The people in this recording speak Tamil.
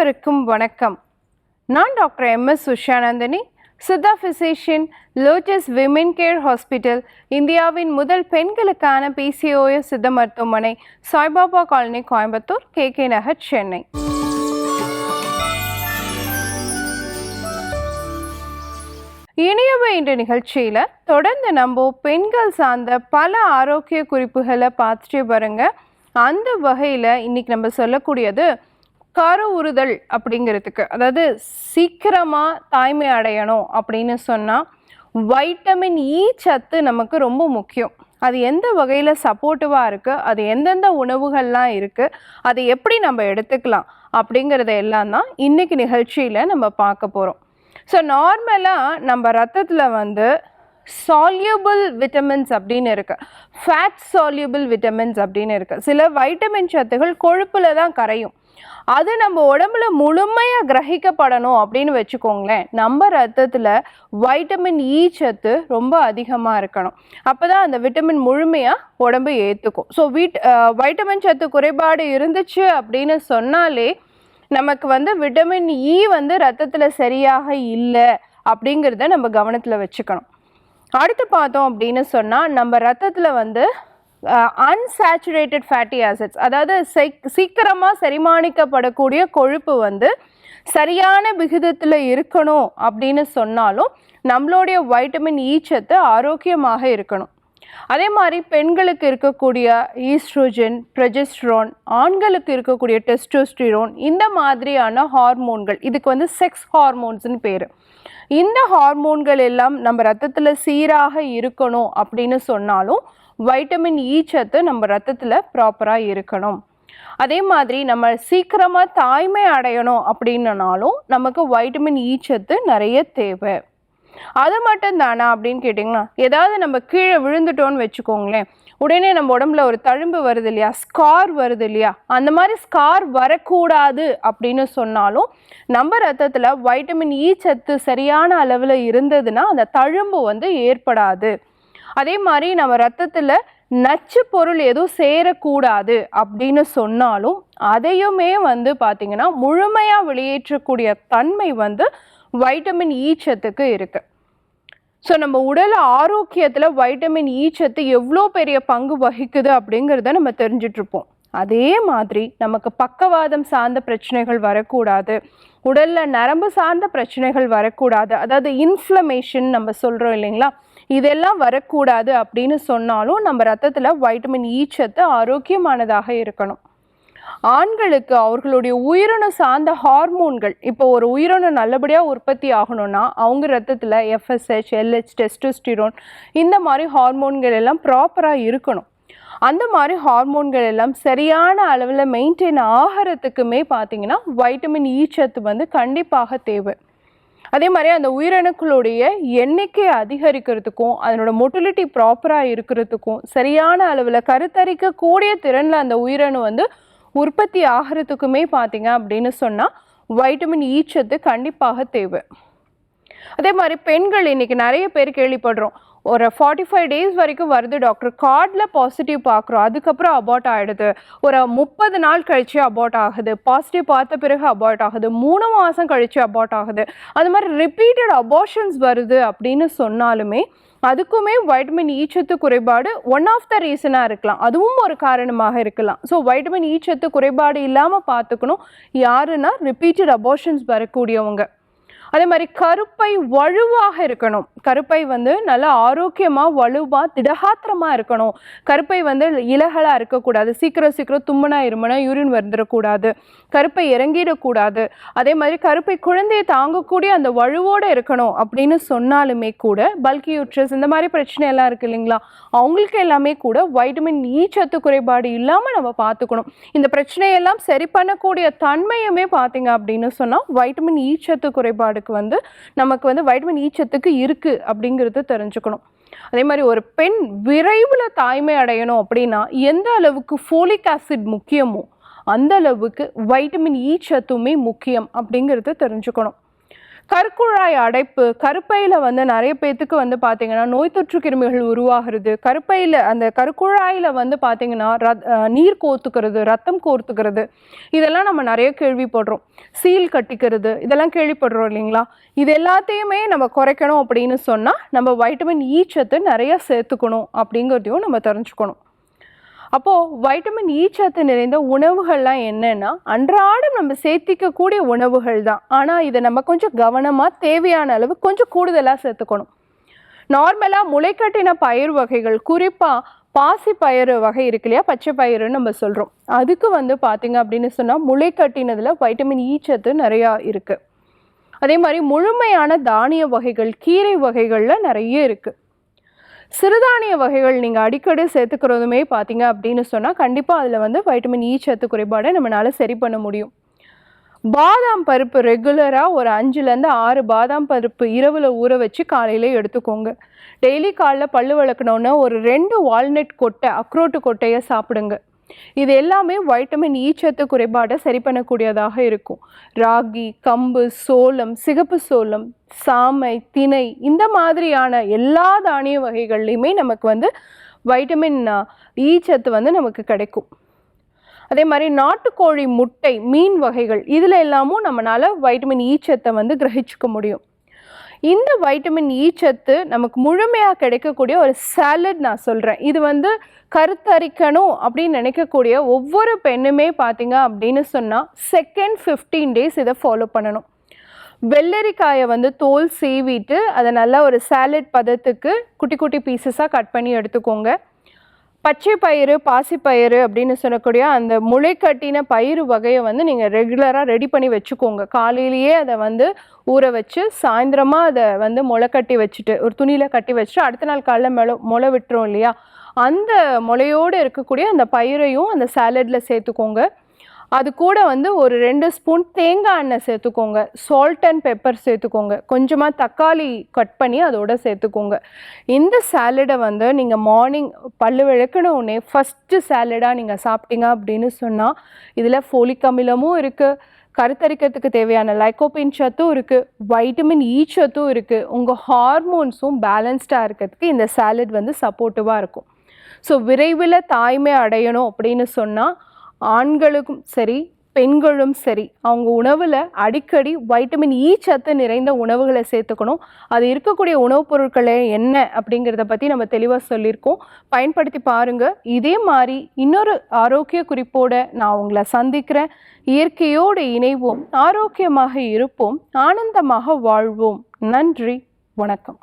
அனைவருக்கும் வணக்கம். நான் doctor MS. Usha Nandhini, Siddha physician, lotus women care hospital, இந்தியாவின் முதல் பெண்களுக்கான PCOS சித்த மருத்துவமனை, சாய்பாபா காலனி, கோயம்புத்தூர், KK நகர், சென்னை. இனியவை என்ற நிகழ்ச்சியில் தொடர்ந்து நம்ம பெண்கள் சார்ந்த பல ஆரோக்கிய குறிப்புகளை பார்த்துட்டே பாருங்க. அந்த வகையில் இன்னைக்கு நம்ம சொல்லக்கூடியது கரு உறுதல் அப்படிங்கிறதுக்கு, அதாவது சீக்கிரமாக தாய்மை அடையணும் அப்படின்னு சொன்னால் வைட்டமின் இ சத்து நமக்கு ரொம்ப முக்கியம். அது எந்த வகையில் சப்போர்ட்டிவாக இருக்குது, அது எந்தெந்த உணவுகள்லாம் இருக்குது, அதை எப்படி நம்ம எடுத்துக்கலாம் அப்படிங்கிறத எல்லாம் தான் இன்றைக்கி நிகழ்ச்சியில் நம்ம பார்க்க போகிறோம். ஸோ நார்மலாக நம்ம ரத்தத்தில் சால்யூபிள் விட்டமின்ஸ் அப்படின்னு இருக்குது, ஃபேட் சால்யூபிள் விட்டமின்ஸ் அப்படின்னு இருக்குது. சில வைட்டமின் சத்துகள் கொழுப்பில் தான் கரையும். அது நம்ம உடம்புல முழுமையாக கிரகிக்கப்படணும் அப்படின்னு வச்சுக்கோங்களேன், நம்ம ரத்தத்தில் வைட்டமின் இ சத்து ரொம்ப அதிகமாக இருக்கணும். அப்போ தான் அந்த விட்டமின் முழுமையாக உடம்பு ஏற்றுக்கும். ஸோ வைட்டமின் சத்து குறைபாடு இருந்துச்சு அப்படின்னு சொன்னாலே நமக்கு விட்டமின் இ ரத்தத்தில் சரியாக இல்லை அப்படிங்கிறத நம்ம கவனத்தில் வச்சுக்கணும். அடுத்து பார்த்தோம் அப்படின்னு சொன்னால், நம்ம ரத்தத்தில் அன்சாச்சுரேட்டட் ஃபேட்டி ஆசிட்ஸ், அதாவது சீக்கிரமாக செரிமானிக்கப்படக்கூடிய கொழுப்பு சரியான விகிதத்தில் இருக்கணும் அப்படின்னு சொன்னாலும் நம்மளுடைய வைட்டமின் இ சத்து ஆரோக்கியமாக இருக்கணும். அதே மாதிரி பெண்களுக்கு இருக்கக்கூடிய ஈஸ்ட்ரோஜன், ப்ரொஜெஸ்ட்ரான், ஆண்களுக்கு இருக்கக்கூடிய டெஸ்டோஸ்டிரோன், இந்த மாதிரியான ஹார்மோன்கள், இதுக்கு செக்ஸ் ஹார்மோன்ஸ்னு பேர். இந்த ஹார்மோன்கள் எல்லாம் நம்ம ரத்தத்தில் சீராக இருக்கணும் அப்படின்னு சொன்னாலும் வைட்டமின் இ சத்து நம்ம ரத்தத்தில் ப்ராப்பராக இருக்கணும். அதே மாதிரி நம்ம சீக்கிரமாக தாய்மை அடையணும் அப்படின்னாலும் நமக்கு வைட்டமின் இ சத்து நிறைய தேவை. அது மட்டும் தானா அப்படின்னு கேட்டிங்கன்னா, ஏதாவது நம்ம கீழே விழுந்துட்டோன்னு வச்சுக்கோங்களேன், உடனே நம்ம உடம்புல ஒரு தழும்பு வருது இல்லையா, ஸ்கார் வருது இல்லையா, அந்த மாதிரி ஸ்கார் வரக்கூடாது அப்படின்னு சொன்னாலும் நம்ம ரத்தத்தில் வைட்டமின் இ சத்து சரியான அளவில் இருந்ததுன்னா அந்த தழும்பு ஏற்படாது. அதே மாதிரி நம்ம ரத்தத்தில் நச்சு பொருள் எதுவும் சேரக்கூடாது அப்படின்னு சொன்னாலும் அதையுமே பார்த்திங்கன்னா முழுமையாக வெளியேற்றக்கூடிய தன்மை வைட்டமின் இ சத்துக்கு இருக்குது. ஸோ நம்ம உடல் ஆரோக்கியத்தில் வைட்டமின் இ சத்து எவ்வளோ பெரிய பங்கு வகிக்குது அப்படிங்கிறத நம்ம தெரிஞ்சிட்ருப்போம். அதே மாதிரி நமக்கு பக்கவாதம் சார்ந்த பிரச்சனைகள் வரக்கூடாது, உடலில் நரம்பு சார்ந்த பிரச்சனைகள் வரக்கூடாது, அதாவது இன்ஃப்ளமேஷன் நம்ம சொல்கிறோம் இல்லைங்களா, இதெல்லாம் வரக்கூடாது அப்படின்னு சொன்னாலும் நம்ம ரத்தத்தில் வைட்டமின் இ சத்து ஆரோக்கியமானதாக இருக்கணும். ஆண்களுக்கு அவர்களுடைய உயிரணு சார்ந்த ஹார்மோன்கள், இப்போ ஒரு உயிரணு நல்லபடியாக உற்பத்தி ஆகணும்னா அவங்க ரத்தத்தில் FSH, LH, டெஸ்டோஸ்டிரோன், இந்த மாதிரி ஹார்மோன்கள் எல்லாம் ப்ராப்பராக இருக்கணும். அந்த மாதிரி ஹார்மோன்கள் எல்லாம் சரியான அளவில் மெயின்டைன் ஆகிறதுக்குமே பார்த்திங்கன்னா வைட்டமின் இ சத்து கண்டிப்பாக தேவை. அதே மாதிரி அந்த உயிரணுக்களுடைய எண்ணிக்கையை அதிகரிக்கிறதுக்கும் அதனோட மொட்டிலிட்டி ப்ராப்பராக இருக்கிறதுக்கும் சரியான அளவில் கருத்தரிக்கக்கூடிய திறனில் அந்த உயிரணு உற்பத்தி ஆகிறதுக்குமே பார்த்திங்க அப்படின்னு சொன்னால் வைட்டமின் இ சத்து கண்டிப்பாக தேவை. அதே மாதிரி பெண்கள் இன்றைக்கி நிறைய பேர் கேள்விப்படுறோம், ஒரு 45 days வரைக்கும் வருது டாக்டர், கார்டில் பாசிட்டிவ் பார்க்குறோம், அதுக்கப்புறம் அபார்ட் ஆகிடுது, ஒரு 30 நாள் கழித்து அபார்ட் ஆகுது, பாசிட்டிவ் பார்த்த பிறகு அபார்ட் ஆகுது, 3 மாதம் கழித்து அபார்ட் ஆகுது, அது மாதிரி ரிப்பீட்டட் அபார்ஷன்ஸ் வருது அப்படின்னு சொன்னாலுமே அதுக்குமே வைட்டமின் இ சத்து குறைபாடு ஒன் ஆஃப் த ரீசனாக இருக்கலாம், அதுவும் ஒரு காரணமாக இருக்கலாம். ஸோ வைட்டமின் இ சத்து குறைபாடு இல்லாமல் பார்த்துக்கணும் யாருன்னா ரிப்பீட்டட் அபார்ஷன்ஸ் வரக்கூடியவங்க. அதே மாதிரி கருப்பை வலுவாக இருக்கணும், கருப்பை நல்லா ஆரோக்கியமாக வலுவாக திடகாத்திரமாக இருக்கணும், கருப்பை இலகலாக இருக்கக்கூடாது, சீக்கிரம் தும்மனா இருமனா யூரின் வந்துடக்கூடாது, கருப்பை இறங்கிடக்கூடாது, அதே மாதிரி கருப்பை குழந்தையை தாங்கக்கூடிய அந்த வலுவோடு இருக்கணும் அப்படின்னு சொன்னாலுமே கூட பல்கி யூட்ரஸ் இந்த மாதிரி பிரச்சனை எல்லாம் இருக்குது இல்லைங்களா, அவங்களுக்கு எல்லாமே கூட வைட்டமின் இ சத்து குறைபாடு இல்லாமல் நம்ம பார்த்துக்கணும். இந்த பிரச்சனையெல்லாம் சரி பண்ணக்கூடிய தன்மையுமே பார்த்திங்க அப்படின்னு சொன்னால் வைட்டமின் இ சத்து குறைபாடு நமக்கு வைட்டமின் இ சத்துக்கு இருக்கு அப்படிங்கிறது தெரிஞ்சுக்கணும். அதே மாதிரி ஒரு பெண் விரைவில் தாய்மை அடையணும் அப்படின்னா எந்த அளவுக்கு ஃபோலிக் ஆசிட் முக்கியமோ அந்த அளவுக்கு வைட்டமின் இ சத்துமே முக்கியம் அப்படிங்கிறது தெரிஞ்சுக்கணும். கருக்குழாய் அடைப்பு, கருப்பையில் வந்து நிறைய பேத்துக்கு வந்து பார்த்தீங்கன்னா நோய் தொற்று கிருமிகள் உருவாகிறது. கருப்பையில் அந்த கருக்குழாயில் வந்து பார்த்தீங்கன்னா நீர் கோர்த்துக்கிறது, ரத்தம் கோர்த்துக்கிறது, இதெல்லாம் நம்ம நிறைய கேள்விப்படுறோம். சீல் கட்டிக்கிறது, இதெல்லாம் கேள்விப்படுறோம் இல்லைங்களா? இது எல்லாத்தையுமே நம்ம குறைக்கணும் அப்படின்னு சொன்னால் நம்ம வைட்டமின் இ சத்து நிறைய சேர்த்துக்கணும் அப்படிங்கிறதையும் நம்ம தெரிஞ்சுக்கணும். அப்போது வைட்டமின் இ சத்து நிறைந்த உணவுகள்லாம் என்னென்னா அன்றாடம் நம்ம சேர்த்திக்கக்கூடிய உணவுகள் தான். ஆனால் இதை நம்ம கொஞ்சம் கவனமாக தேவையான அளவு கொஞ்சம் கூடுதலாக சேர்த்துக்கணும். நார்மலாக முளைக்கட்டின பயிர் வகைகள், குறிப்பாக பாசி பயிறு வகை இருக்கு இல்லையா, பச்சை பயிறுன்னு நம்ம சொல்கிறோம், அதுக்கு வந்து பார்த்திங்க அப்படின்னு சொன்னால் முளைக்கட்டினதில் வைட்டமின் இ சத்து நிறையா இருக்குது. அதே மாதிரி முழுமையான தானிய வகைகள், கீரை வகைகளில் நிறைய இருக்குது. சிறுதானிய வகைகள் நீங்கள் அடிக்கடி சேர்த்துக்கிறதுமே பார்த்தீங்க அப்படின்னு சொன்னால் கண்டிப்பாக அதில் வந்து வைட்டமின் இ சத்து குறைபாடை நம்மளால் சரி பண்ண முடியும். பாதாம் பருப்பு ரெகுலராக ஒரு 5லேருந்து 6 பாதாம் பருப்பு இரவில் ஊற வச்சு காலையில் எடுத்துக்கோங்க. டெய்லி காலைல பல்லு விளக்கணுன்னா ஒரு 2 வால்நட் கொட்டை, அக்ரோட்டு கொட்டையை சாப்பிடுங்க. இது எல்லாமே வைட்டமின் இ சத்து குறைபாடை சரி பண்ணக்கூடியதாக இருக்கும். ராகி, கம்பு, சோளம், சிகப்பு சோளம், சாமை, திணை, இந்த மாதிரியான எல்லா தானிய வகைகள்லையுமே நமக்கு வந்து வைட்டமின் இ சத்து வந்து நமக்கு கிடைக்கும். அதே மாதிரி நாட்டுக்கோழி முட்டை, மீன் வகைகள், இதில் எல்லாமும் நம்மளால் வைட்டமின் இ சத்தை வந்து கிரகிச்சிக்க முடியும். இந்த வைட்டமின் இ சத்து நமக்கு முழுமையாக கிடைக்கக்கூடிய ஒரு சாலட் நான் சொல்கிறேன். இது வந்து கருத்தரிக்கணும் அப்படின்னு நினைக்கக்கூடிய ஒவ்வொரு பெண்ணுமே பார்த்தீங்க அப்படின்னு சொன்னால் செகண்ட் 15 days இதை ஃபாலோ பண்ணணும். வெள்ளரிக்காயை வந்து தோல் சீவிட்டு அதை நல்லா ஒரு சாலட் பதத்துக்கு குட்டி குட்டி பீசஸாக கட் பண்ணி எடுத்துக்கோங்க. பச்சை பயிறு, பாசிப்பயிறு அப்படின்னு சொல்லக்கூடிய அந்த முளைக்கட்டின பயிறு வகையை வந்து நீங்கள் ரெகுலராக ரெடி பண்ணி வச்சுக்கோங்க. காலையிலேயே அதை வந்து ஊற வச்சு சாயந்தரமாக அதை வந்து முளை கட்டி வச்சுட்டு ஒரு துணியில் கட்டி வச்சுட்டு அடுத்த நாள் காலைல முளை விட்டுரும் இல்லையா, அந்த முளையோடு இருக்கக்கூடிய அந்த பயிரையும் அந்த சாலடில் சேர்த்துக்கோங்க. அது கூட வந்து ஒரு 2 ஸ்பூன் தேங்காய் எண்ணெய் சேர்த்துக்கோங்க. சால்ட் அண்ட் பெப்பர் சேர்த்துக்கோங்க. கொஞ்சமாக தக்காளி கட் பண்ணி அதோட சேர்த்துக்கோங்க. இந்த சாலடை வந்து நீங்கள் மார்னிங் பல்லு விளக்குன உடனே ஃபஸ்ட்டு சாலடாக நீங்கள் சாப்பிட்டீங்க அப்படின்னு சொன்னால் இதில் ஃபோலிக் அமிலமும் இருக்குது, கருத்தரிக்கிறதுக்கு தேவையான லைக்கோபின் சத்தும் இருக்குது, வைட்டமின் இ சத்தும் இருக்குது. உங்கள் ஹார்மோன்ஸும் பேலன்ஸ்டாக இருக்கிறதுக்கு இந்த சாலட் வந்து சப்போர்ட்டிவாக இருக்கும். ஸோ விரைவில் தாய்மை அடையணும் அப்படின்னு சொன்னால் ஆண்களுக்கும் சரி பெண்களும் சரி அவங்க உணவில் அடிக்கடி வைட்டமின் இ சத்து நிறைந்த உணவுகளை சேர்த்துக்கணும். அது இருக்கக்கூடிய உணவுப் பொருட்களை என்ன அப்படிங்கிறத பற்றி நம்ம தெளிவாக சொல்லியிருக்கோம். பயன்படுத்தி பாருங்கள். இதே மாதிரி இன்னொரு ஆரோக்கிய குறிப்போடு நான் உங்களை சந்திக்கிறேன். இயற்கையோடு இணைவோம், ஆரோக்கியமாக இருப்போம், ஆனந்தமாக வாழ்வோம். நன்றி, வணக்கம்.